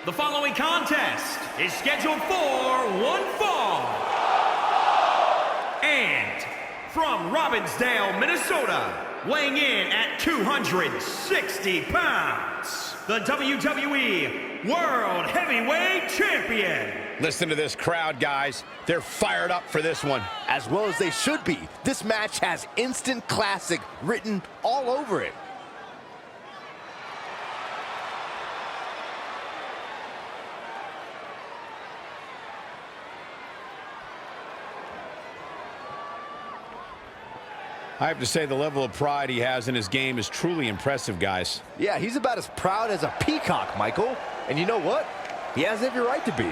The following contest is scheduled for one fall. And from Robbinsdale, Minnesota, weighing in at 260 pounds, the WWE World Heavyweight Champion. Listen to this crowd, guys. They're fired up for this one. As well as they should be. This match has instant classic written all over it. I have to say the level of pride he has in his game is truly impressive, guys. Yeah, he's about as proud as a peacock, Michael. And you know what? He has every right to be.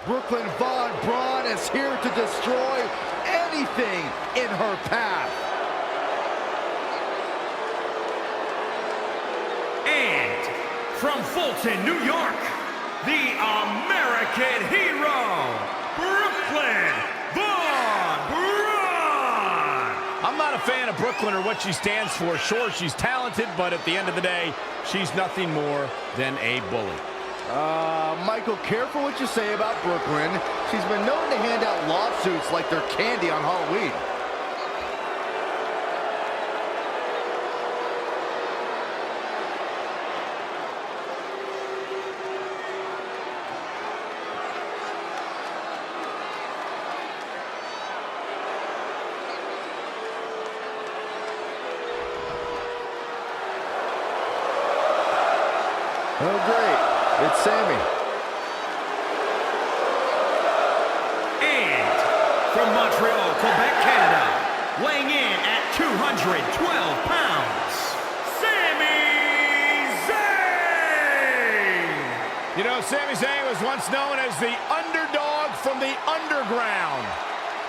Brooklyn Von Braun is here to destroy anything in her path. And from Fulton, New York, the American hero, Brooklyn Von Braun. I'm not a fan of Brooklyn or what she stands for. Sure, she's talented, but at the end of the day, she's nothing more than a bully. Michael, careful what you say about Brooklyn. She's been known to hand out lawsuits like they're candy on Halloween. Oh, great. It's Sammy. And from Montreal, Quebec, Canada, weighing in at 212 pounds, Sami Zayn! You know, Sami Zayn was once known as the underdog from the underground.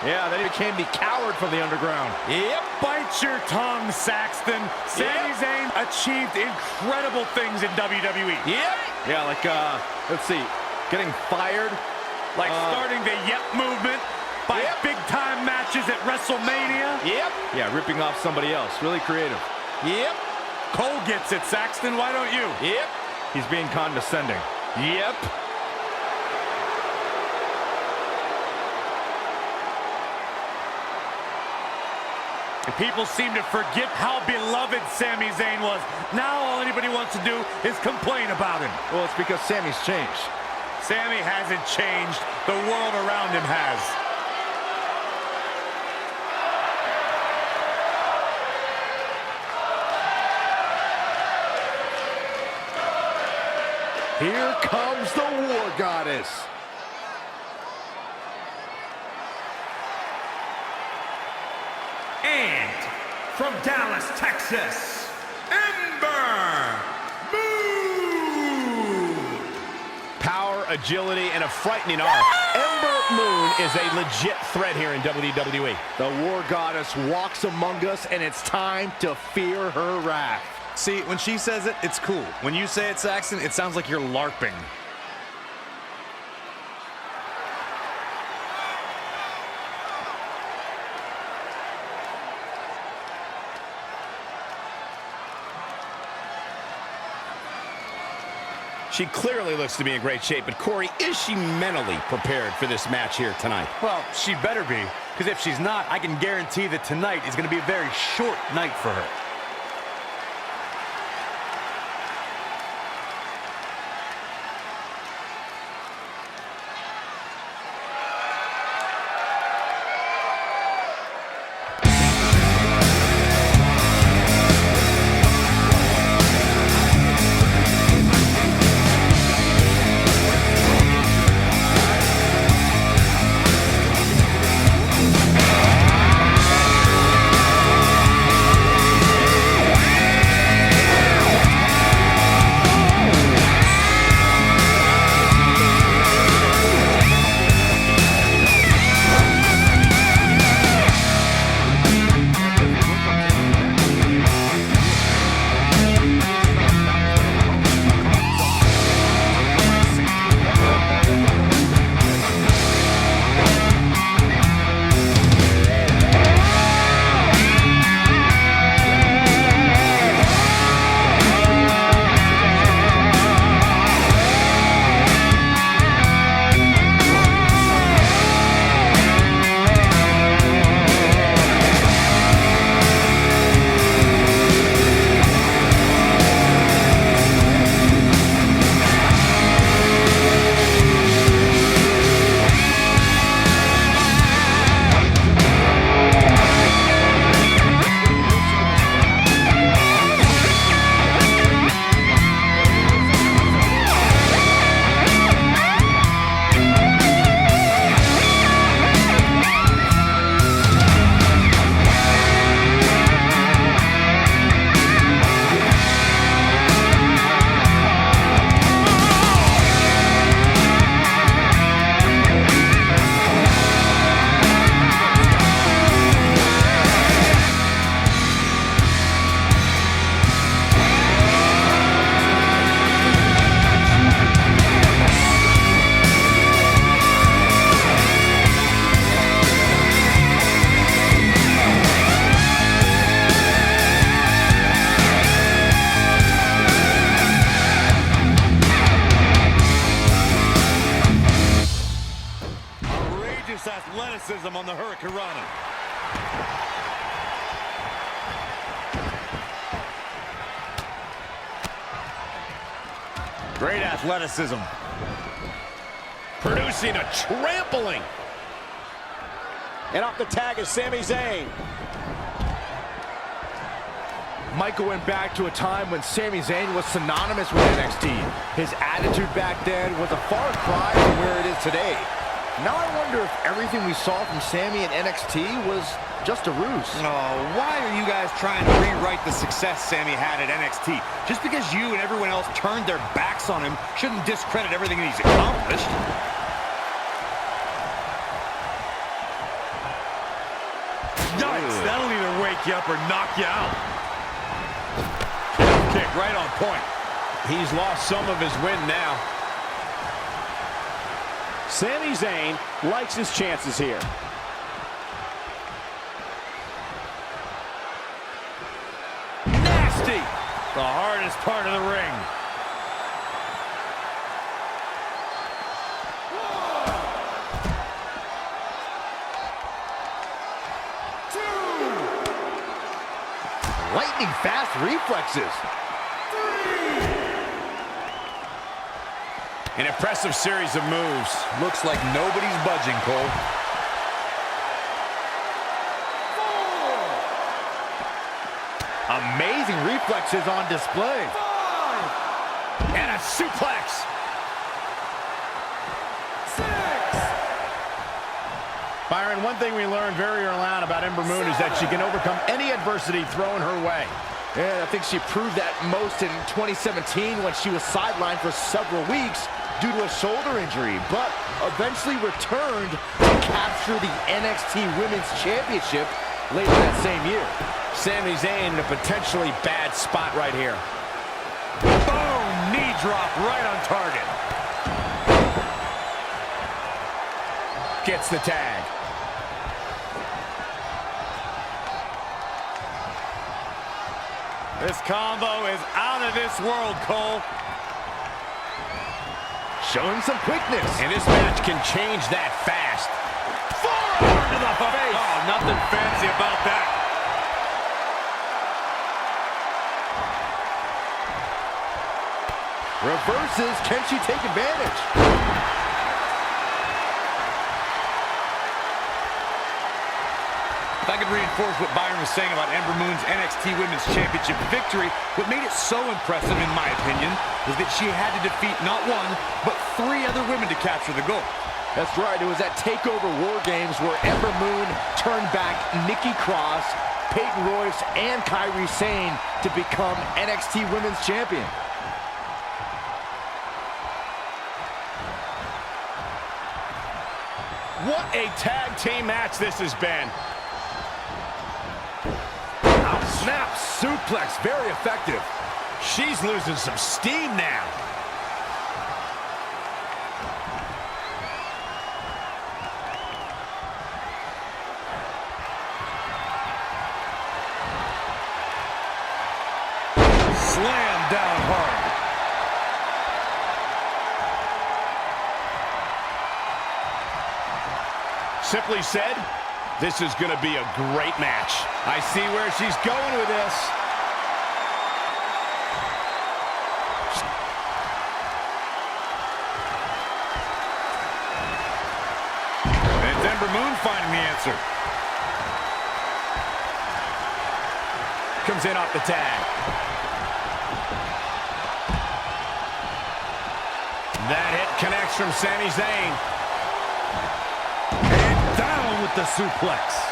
Yeah, then he became the coward from the underground. Yep. Bite your tongue, Saxton. Sami Zayn achieved incredible things in WWE. Yep. Yeah, like, let's see, getting fired. Like starting the Yep movement by big-time matches at WrestleMania. Yep. Yeah, ripping off somebody else. Really creative. Yep. Cole gets it, Saxton. Why don't you? Yep. He's being condescending. Yep. People seem to forget how beloved Sami Zayn was. Now all anybody wants to do is complain about him. Well, it's because Sammy's changed. Sami hasn't changed. The world around him has. Here comes the War Goddess. And from Dallas, Texas, Ember Moon! Power, agility, and a frightening arm. Ember Moon is a legit threat here in WWE. The War Goddess walks among us, and it's time to fear her wrath. See, when she says it, it's cool. When you say it, Saxton, it sounds like you're LARPing. She clearly looks to be in great shape, but Corey, is she mentally prepared for this match here tonight? Well, she better be, because if she's not, I can guarantee that tonight is going to be a very short night for her. momentum on the Hurricanrana. Great athleticism. Producing a trampling. And off the tag is Sami Zayn. Michael went back to a time when Sami Zayn was synonymous with NXT. His attitude back then was a far cry from where it is today. Now I wonder if everything we saw from Sami in NXT was just a ruse. Oh, why are you guys trying to rewrite the success Sami had at NXT? Just because you and everyone else turned their backs on him shouldn't discredit everything he's accomplished. Yikes, that'll either wake you up or knock you out. Kick right on point. He's lost some of his wind now. Sami Zayn likes his chances here. Nasty! The hardest part of the ring. Lightning fast reflexes. An impressive series of moves. Looks like nobody's budging, Cole. Amazing reflexes on display. And a suplex. Byron, one thing we learned very early on about Ember Moon is that she can overcome any adversity thrown her way. And I think she proved that most in 2017 when she was sidelined for several weeks due to a shoulder injury, but eventually returned to capture the NXT Women's Championship later that same year. Sami Zayn in a potentially bad spot right here. Boom! Knee drop right on target. Gets the tag. This combo is out of this world, Cole. Showing some quickness. And this match can change that fast. Forearm to the face. Oh, nothing fancy about that. Reverses. Can she take advantage? If I could reinforce what Byron was saying about Ember Moon's NXT Women's Championship victory, what made it so impressive, in my opinion, is that she had to defeat not one, but 3 other women to capture the gold. That's right. It was at TakeOver War Games where Ember Moon turned back Nikki Cross, Peyton Royce, and Kairi Sane to become NXT Women's Champion. What a tag team match this has been. Snap suplex, very effective. She's losing some steam now. Slam down hard. Simply said, this is going to be a great match. I see where she's going with this. And it's Ember Moon finding the answer. Comes in off the tag. That hit connects from Sami Zayn. And down with the suplex.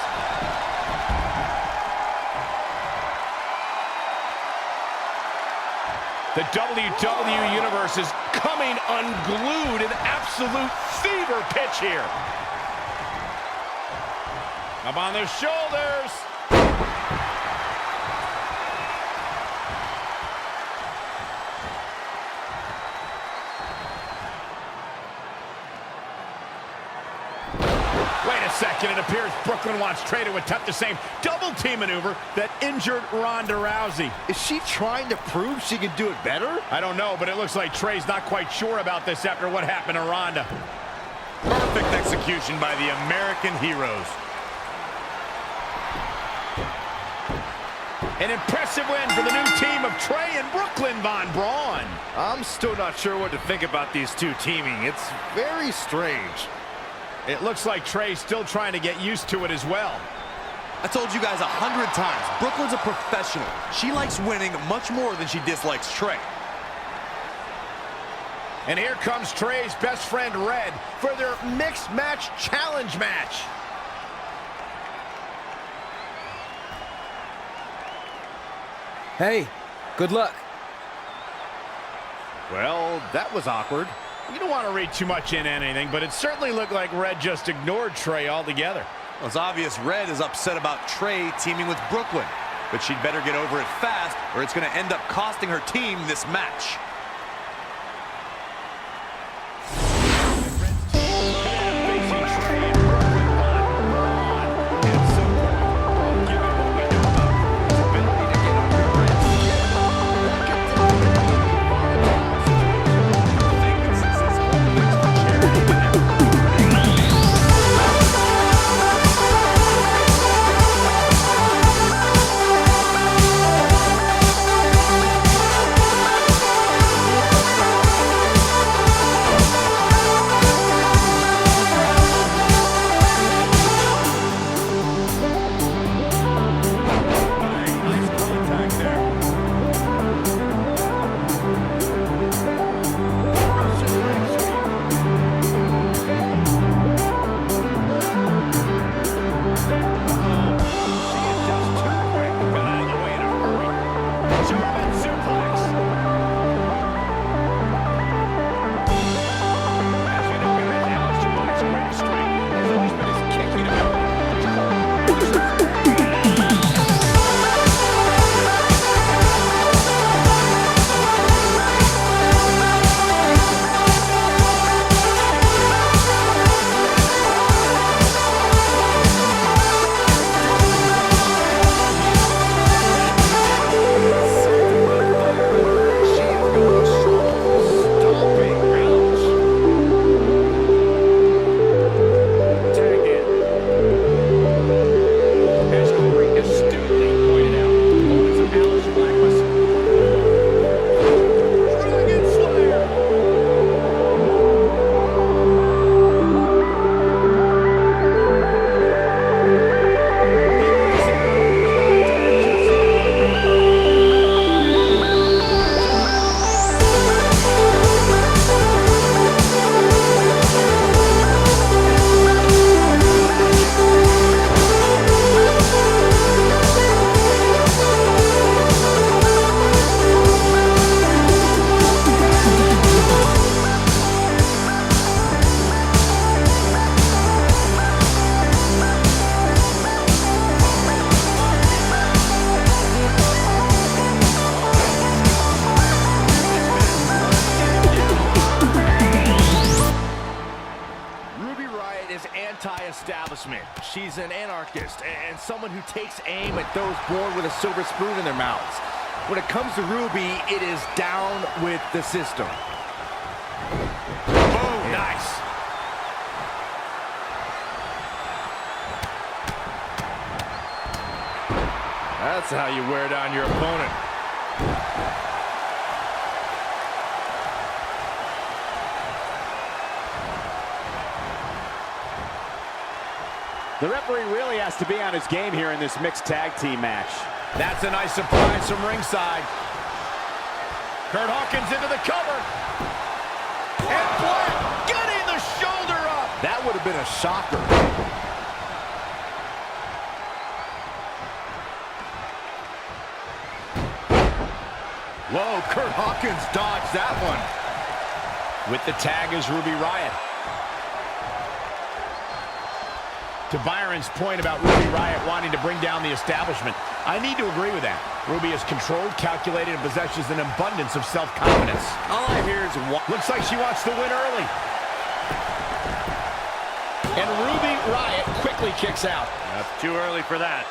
The WWE Universe is coming unglued in absolute fever pitch here. Up on their shoulders. Wait a second, it appears Brooklyn wants Trey to attempt the same double team maneuver that injured Ronda Rousey. Is she trying to prove she can do it better? I don't know, but it looks like Trey's not quite sure about this after what happened to Ronda. Perfect execution by the American heroes. An impressive win for the new team of Trey and Brooklyn Von Braun. I'm still not sure what to think about these two teaming. It's very strange. It looks like Trey's still trying to get used to it as well. I told you guys 100 times, Brooklyn's a professional. She likes winning much more than she dislikes Trey. And here comes Trey's best friend, Red, for their mixed match challenge match. Hey, good luck. Well, that was awkward. You don't want to read too much into anything, but it certainly looked like Red just ignored Trey altogether. Well, it's obvious Red is upset about Trey teaming with Brooklyn, but she'd better get over it fast or it's going to end up costing her team this match. Anti-establishment. She's an anarchist and someone who takes aim at those born with a silver spoon in their mouths. When it comes to Ruby, it is down with the system. Boom, nice. That's how you wear down your opponent. The referee really has to be on his game here in this mixed tag team match. That's a nice surprise from ringside. Curt Hawkins into the cover. And Black getting the shoulder up. That would have been a shocker. Whoa, Curt Hawkins dodged that one. With the tag is Ruby Riott. To Byron's point about Ruby Riott wanting to bring down the establishment, I need to agree with that. Ruby is controlled, calculated, and possesses an abundance of self-confidence. All I hear is looks like she wants to win early. And Ruby Riott quickly kicks out. That's too early for that.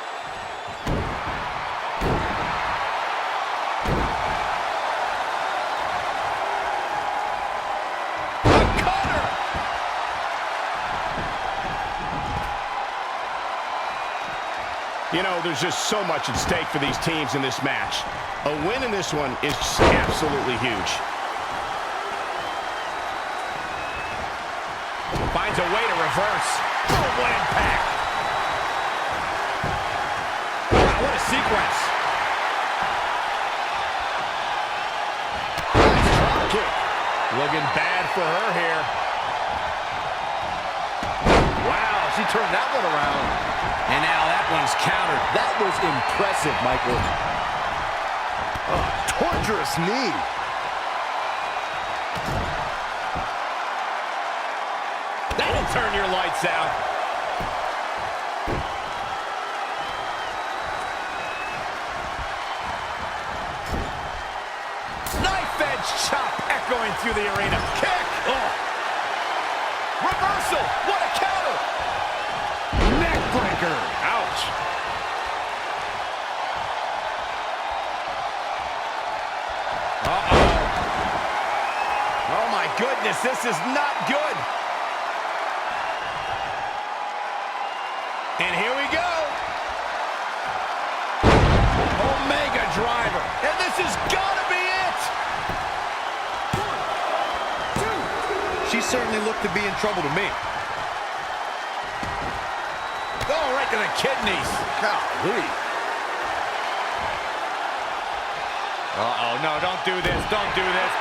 You know, there's just so much at stake for these teams in this match. A win in this one is just absolutely huge. Finds a way to reverse. Oh, what impact. Wow, what a sequence. Nice drop kick. Looking bad for her here. Wow, she turned that one around. And now that one's countered. That was impressive, Michael. Oh, torturous knee. That'll turn your lights out. Knife edge chop echoing through the arena. Kick! Oh. Reversal! What a counter! Neck breaker! Ouch! Uh-oh. Oh my goodness, this is not good! And here we go. Omega driver. And this has got to be it. She certainly looked to be in trouble to me. Oh, right to the kidneys. Golly. Uh-oh, no, don't do this. Don't do this.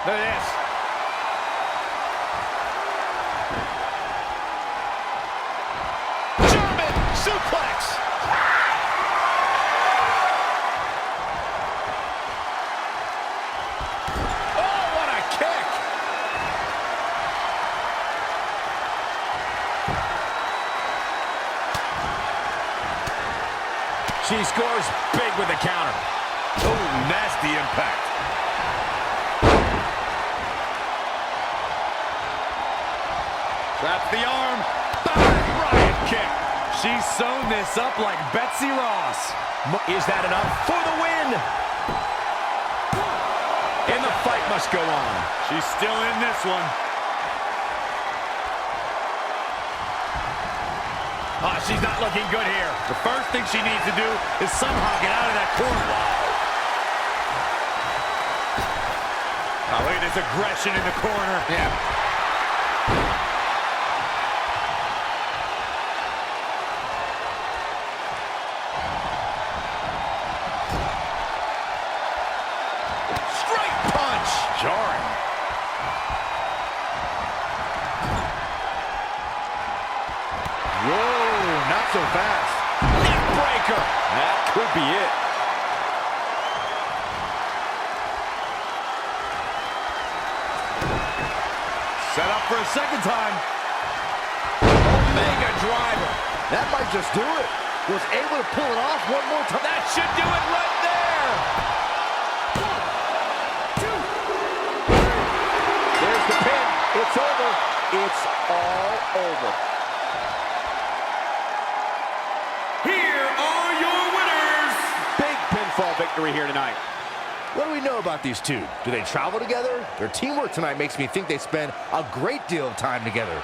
Look at this. German suplex. Oh, what a kick. She scores big with the counter. Oh, nasty impact. Traps the arm. Riot kick. She's sewn this up like Betsy Ross. Is that enough for the win? And the fight must go on. She's still in this one. Oh, she's not looking good here. The first thing she needs to do is somehow get out of that corner. Oh, look at this aggression in the corner. Yeah. Straight punch. Jarring. Whoa, not so fast. Neck breaker. That could be it. Set up for a second time. Omega driver. That might just do it. Was able to pull it off one more time. That should do it right there. There's the pin. It's over. It's all over. Here are your winners. Big pinfall victory here tonight. What do we know about these two? Do they travel together? Their teamwork tonight makes me think they spend a great deal of time together.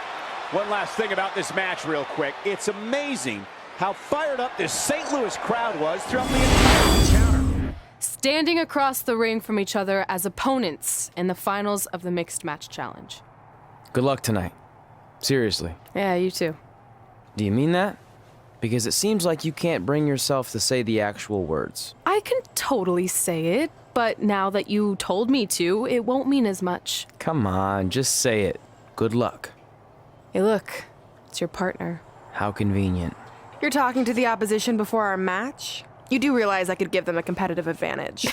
One last thing about this match real quick. It's amazing how fired up this St. Louis crowd was throughout the entire encounter. Standing across the ring from each other as opponents in the finals of the Mixed Match Challenge. Good luck tonight. Seriously. Yeah, you too. Do you mean that? Because it seems like you can't bring yourself to say the actual words. I can totally say it, but now that you told me to, it won't mean as much. Come on, just say it. Good luck. Hey, look, it's your partner. How convenient. You're talking to the opposition before our match? You do realize I could give them a competitive advantage.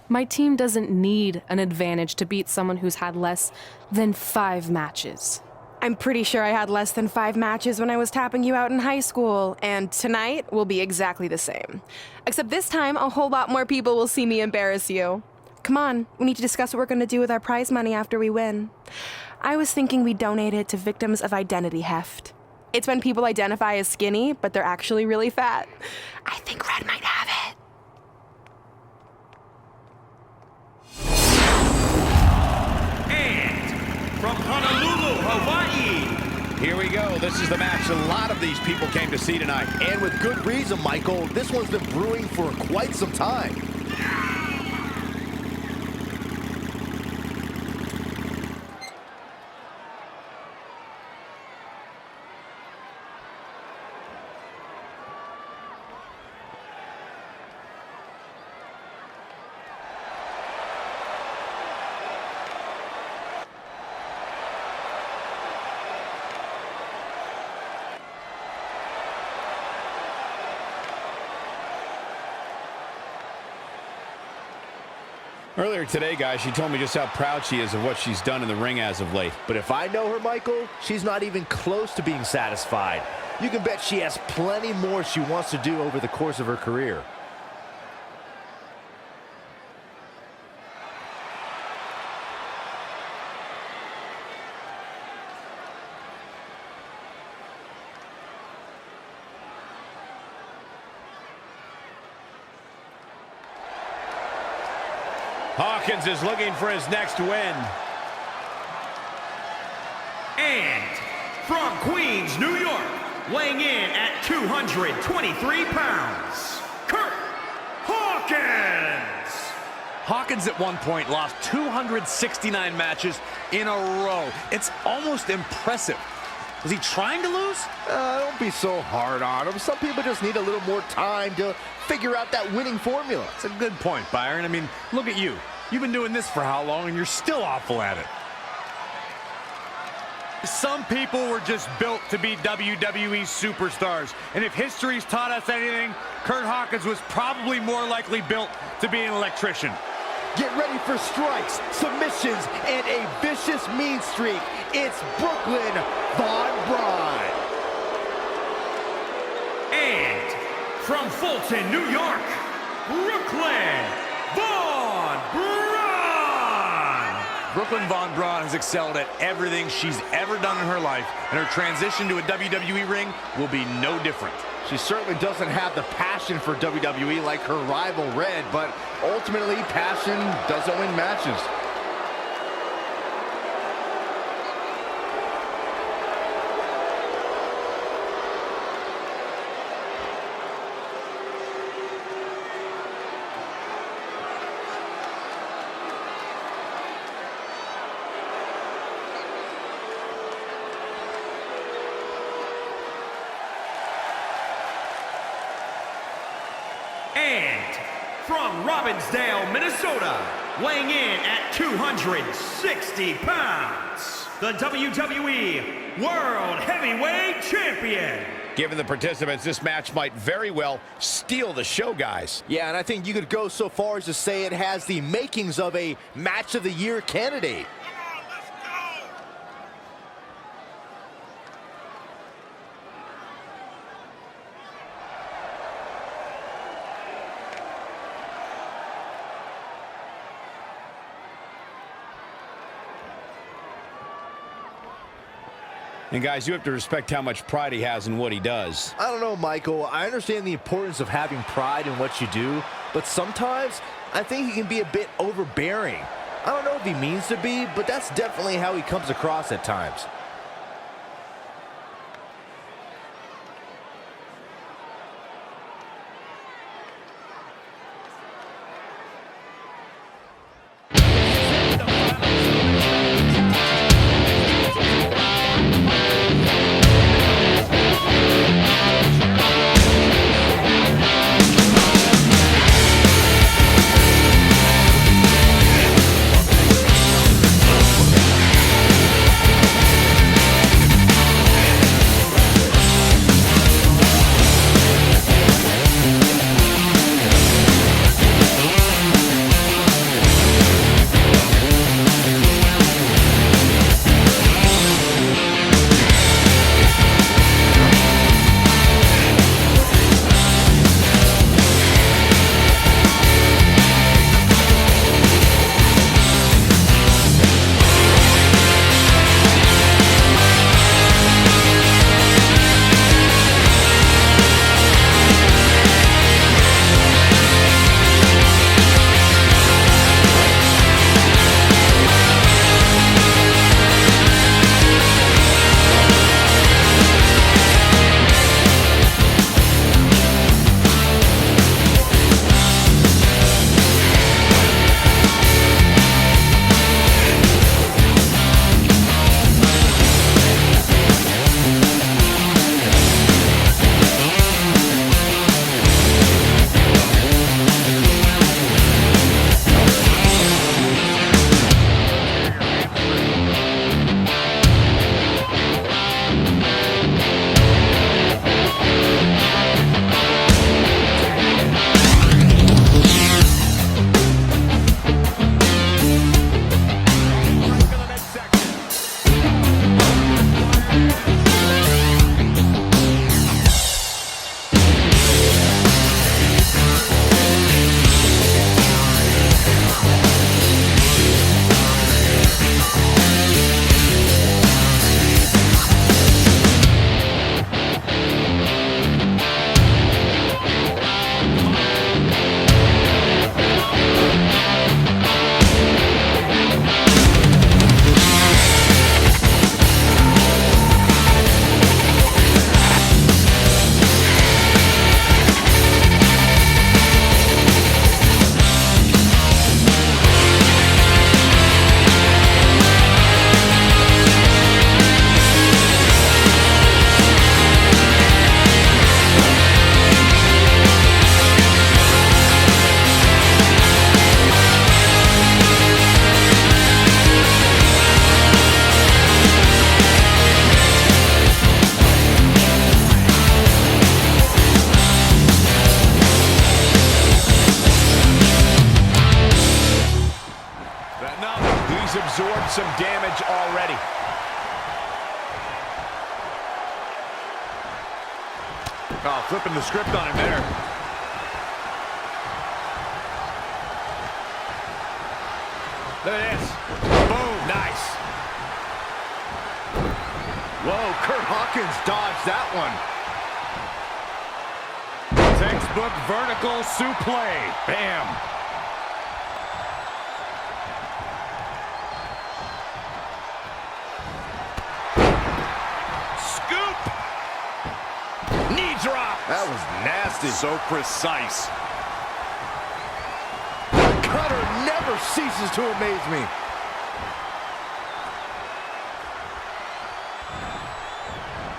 My team doesn't need an advantage to beat someone who's had less than 5 matches. I'm pretty sure I had less than 5 matches when I was tapping you out in high school, and tonight will be exactly the same. Except this time, a whole lot more people will see me embarrass you. Come on, we need to discuss what we're going to do with our prize money after we win. I was thinking we donate it to victims of identity heft. It's when people identify as skinny, but they're actually really fat. I think Red might have it. from Honolulu, Hawaii. Here we go. This is the match a lot of these people came to see tonight. And with good reason, Michael. This one's been brewing for quite some time. Earlier today, guys, she told me just how proud she is of what she's done in the ring as of late. But if I know her, Michael, she's not even close to being satisfied. You can bet she has plenty more she wants to do over the course of her career. Hawkins is looking for his next win. And from Queens, New York, weighing in at 223 pounds, Curt Hawkins. Hawkins at one point lost 269 matches in a row. It's almost impressive. Was he trying to lose? Don't be so hard on him. Some people just need a little more time to figure out that winning formula. It's a good point, Byron. I mean, look at you. You've been doing this for how long, and you're still awful at it. Some people were just built to be WWE superstars. And if history's taught us anything, Curt Hawkins was probably more likely built to be an electrician. Get ready for strikes, submissions, and a vicious mean streak. It's Brooklyn Von Braun. And from Fulton, New York, Brooklyn Von Braun. Brooklyn Von Braun has excelled at everything she's ever done in her life, and her transition to a WWE ring will be no different. She certainly doesn't have the passion for WWE like her rival Red, but ultimately passion doesn't win matches. And from Robbinsdale, Minnesota, weighing in at 260 pounds, the WWE World Heavyweight Champion. Given the participants, this match might very well steal the show, guys. Yeah, and I think you could go so far as to say it has the makings of a Match of the Year candidate. And guys, you have to respect how much pride he has in what he does. I don't know, Michael. I understand the importance of having pride in what you do, but sometimes I think he can be a bit overbearing. I don't know if he means to be, but that's definitely how he comes across at times. flipping the script on him there. Look at this. Boom. Nice. Whoa, Curt Hawkins dodged that one. Textbook vertical suplex. Bam. Scoop. Knee drop. That was nasty. So precise. Cutter never ceases to amaze me.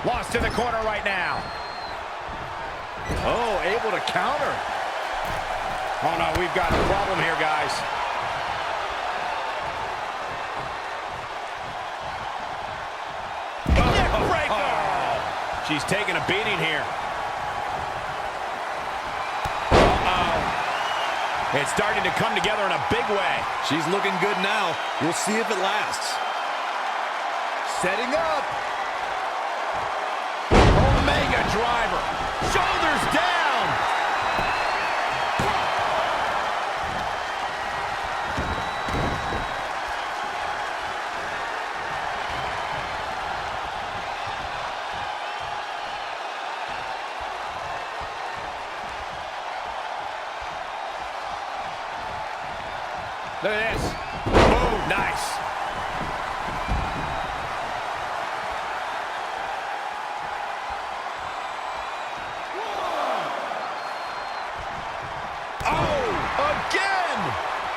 Lost in the corner right now. Oh, able to counter. Oh, no, we've got a problem here, guys. Neckbreaker! She's taking a beating here. Uh-oh. It's starting to come together in a big way. She's looking good now. We'll see if it lasts. Setting up. Omega driver. Shoulders down. Look at this. Boom. Nice.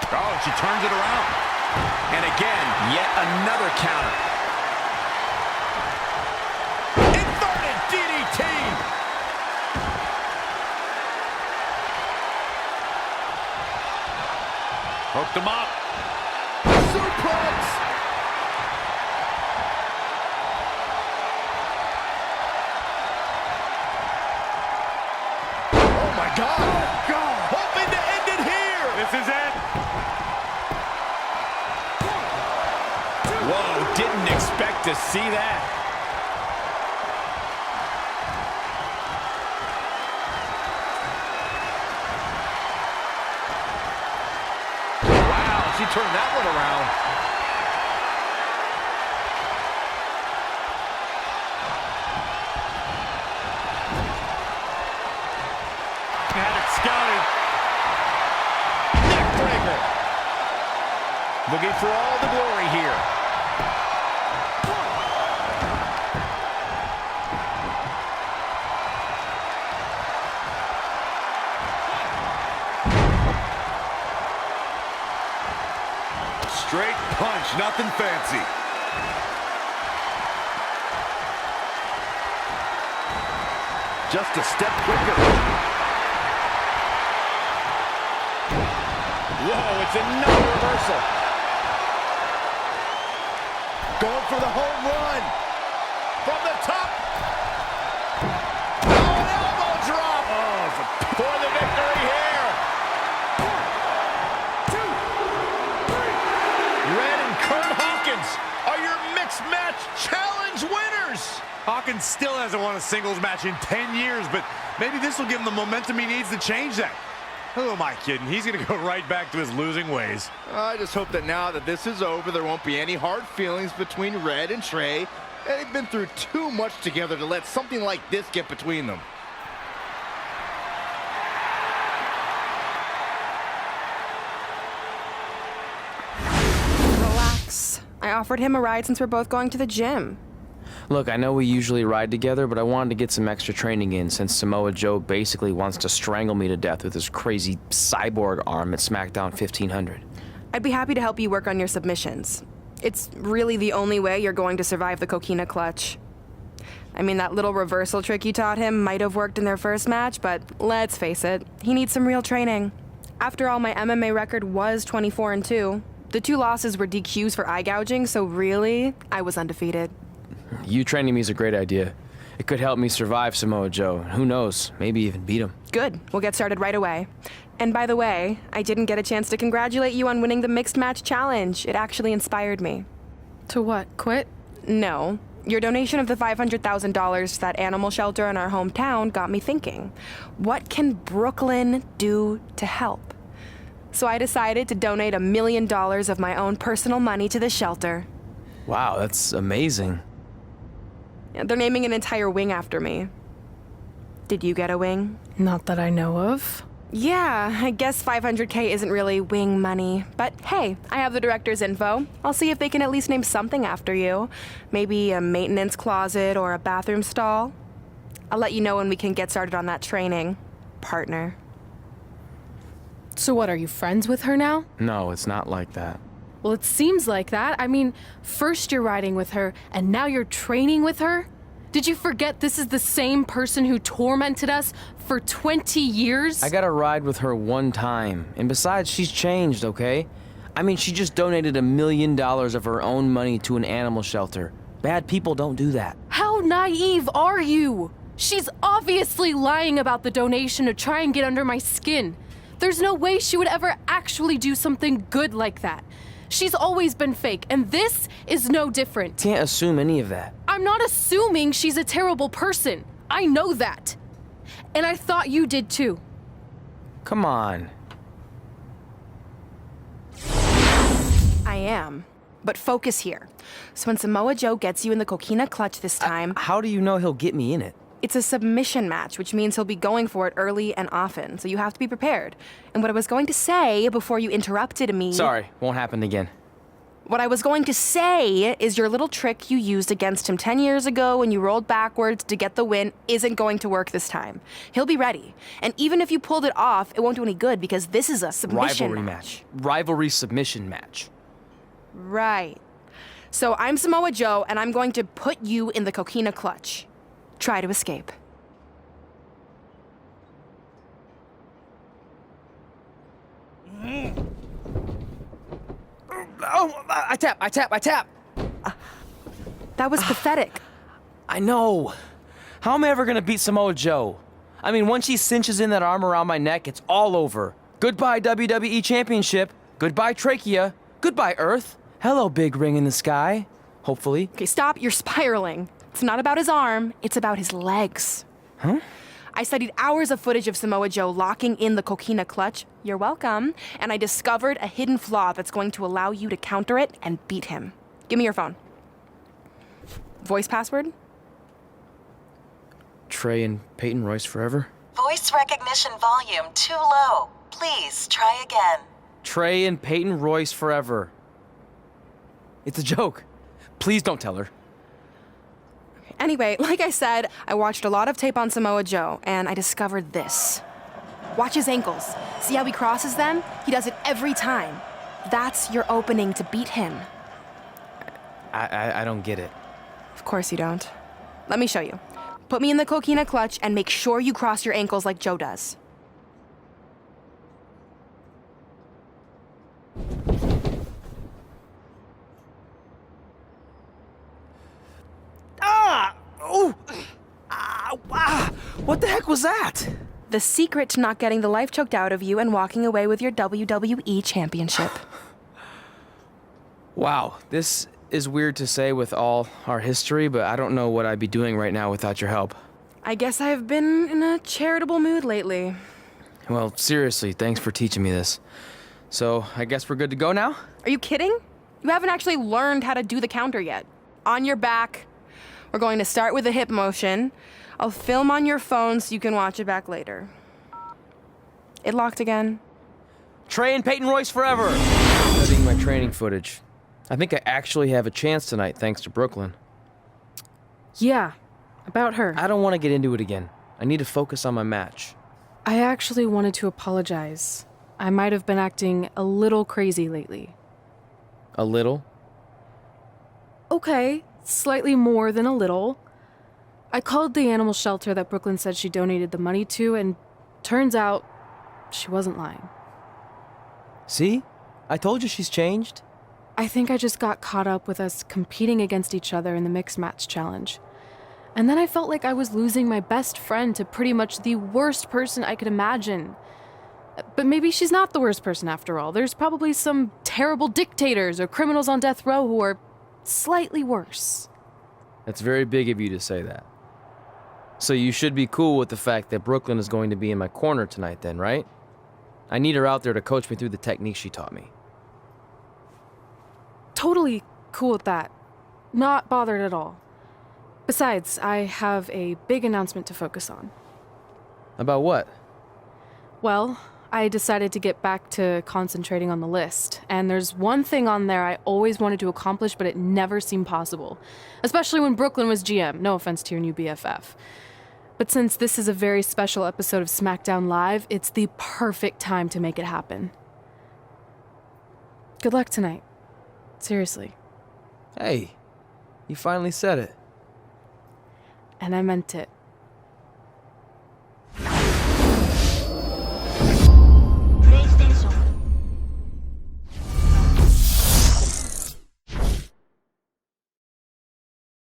Oh, she turns it around. And again, yet another counter. Inverted DDT. Hooked him up. Suplex. Oh, my God. Oh, God. Hoping to end it here. This is it. Whoa, didn't expect to see that. Wow, she turned that one around. Had it scouted. Neckbreaker. Looking for all the glory here. Straight punch, nothing fancy. Just a step quicker. Whoa, it's another reversal. Going for the home run. From the top. Oh, an elbow drop. For the victory here. 1, 2, 3. Red and Curt Hawkins are your mixed match challenge winners. Hawkins still hasn't won a singles match in 10 years, but maybe this will give him the momentum he needs to change that. Who am I kidding? He's going to go right back to his losing ways. I just hope that now that this is over, there won't be any hard feelings between Red and Trey. They've been through too much together to let something like this get between them. Relax. I offered him a ride since we're both going to the gym. Look, I know we usually ride together, but I wanted to get some extra training in since Samoa Joe basically wants to strangle me to death with his crazy cyborg arm at SmackDown 1500. I'd be happy to help you work on your submissions. It's really the only way you're going to survive the coquina clutch. I mean, that little reversal trick you taught him might have worked in their first match, but let's face it, he needs some real training. After all, my MMA record was 24-2. The 2 losses were DQs for eye gouging, so really, I was undefeated. You training me is a great idea. It could help me survive Samoa Joe. Who knows, maybe even beat him. Good. We'll get started right away. And by the way, I didn't get a chance to congratulate you on winning the Mixed Match Challenge. It actually inspired me. To what? Quit? No. Your donation of the $500,000 to that animal shelter in our hometown got me thinking, what can Brooklyn do to help? So I decided to donate $1 million of my own personal money to the shelter. Wow, that's amazing. They're naming an entire wing after me. Did you get a wing? Not that I know of. Yeah, I guess $500K isn't really wing money. But hey, I have the director's info. I'll see if they can at least name something after you. Maybe a maintenance closet or a bathroom stall. I'll let you know when we can get started on that training, partner. So what, are you friends with her now? No, it's not like that. Well, it seems like that. I mean, first you're riding with her, and now you're training with her? Did you forget this is the same person who tormented us for 20 years? I got to ride with her one time. And besides, she's changed, okay? I mean, she just donated $1 million of her own money to an animal shelter. Bad people don't do that. How naive are you? She's obviously lying about the donation to try and get under my skin. There's no way she would ever actually do something good like that. She's always been fake, and this is no different. Can't assume any of that. I'm not assuming she's a terrible person. I know that. And I thought you did too. Come on. I am. But focus here. So when Samoa Joe gets you in the coquina clutch this time... How do you know he'll get me in it? It's a submission match, which means he'll be going for it early and often, so you have to be prepared. And what I was going to say before you interrupted me... Sorry, won't happen again. What I was going to say is your little trick you used against him 10 years ago when you rolled backwards to get the win isn't going to work this time. He'll be ready. And even if you pulled it off, it won't do any good because this is a submission Rivalry match. Rivalry submission match. Right. So I'm Samoa Joe, and I'm going to put you in the coquina clutch. Try to escape. Oh, I tap. That was pathetic. I know. How am I ever gonna beat Samoa Joe? I mean, once she cinches in that arm around my neck, it's all over. Goodbye, WWE Championship. Goodbye, Trachea. Goodbye, Earth. Hello, big ring in the sky. Hopefully. Okay, stop. You're spiraling. It's not about his arm. It's about his legs. Huh? I studied hours of footage of Samoa Joe locking in the coquina clutch. You're welcome. And I discovered a hidden flaw that's going to allow you to counter it and beat him. Give me your phone. Voice password? Trey and Peyton Royce forever? Voice recognition volume too low. Please try again. Trey and Peyton Royce forever. It's a joke. Please don't tell her. Anyway, like I said, I watched a lot of tape on Samoa Joe, and I discovered this. Watch his ankles. See how he crosses them? He does it every time. That's your opening to beat him. I don't get it. Of course you don't. Let me show you. Put me in the coquina clutch and make sure you cross your ankles like Joe does. What the heck was that? The secret to not getting the life choked out of you and walking away with your WWE Championship. Wow, this is weird to say with all our history, but I don't know what I'd be doing right now without your help. I guess I've been in a charitable mood lately. Well, seriously, thanks for teaching me this. So, I guess we're good to go now? Are you kidding? You haven't actually learned how to do the counter yet. On your back. We're going to start with a hip motion. I'll film on your phone so you can watch it back later. It locked again. Trey and Peyton Royce forever! Studying my training footage. I think I actually have a chance tonight thanks to Brooklyn. Yeah, about her. I don't want to get into it again. I need to focus on my match. I actually wanted to apologize. I might have been acting a little crazy lately. A little? Okay, slightly more than a little. I called the animal shelter that Brooklyn said she donated the money to, and turns out she wasn't lying. See? I told you she's changed. I think I just got caught up with us competing against each other in the mixed match challenge. And then I felt like I was losing my best friend to pretty much the worst person I could imagine. But maybe she's not the worst person after all. There's probably some terrible dictators or criminals on death row who are slightly worse. That's very big of you to say that. So you should be cool with the fact that Brooklyn is going to be in my corner tonight then, right? I need her out there to coach me through the technique she taught me. Totally cool with that. Not bothered at all. Besides, I have a big announcement to focus on. About what? Well, I decided to get back to concentrating on the list, and there's one thing on there I always wanted to accomplish, but it never seemed possible. Especially when Brooklyn was GM. No offense to your new BFF. But since this is a very special episode of SmackDown Live, it's the perfect time to make it happen. Good luck tonight. Seriously. Hey, you finally said it. And I meant it.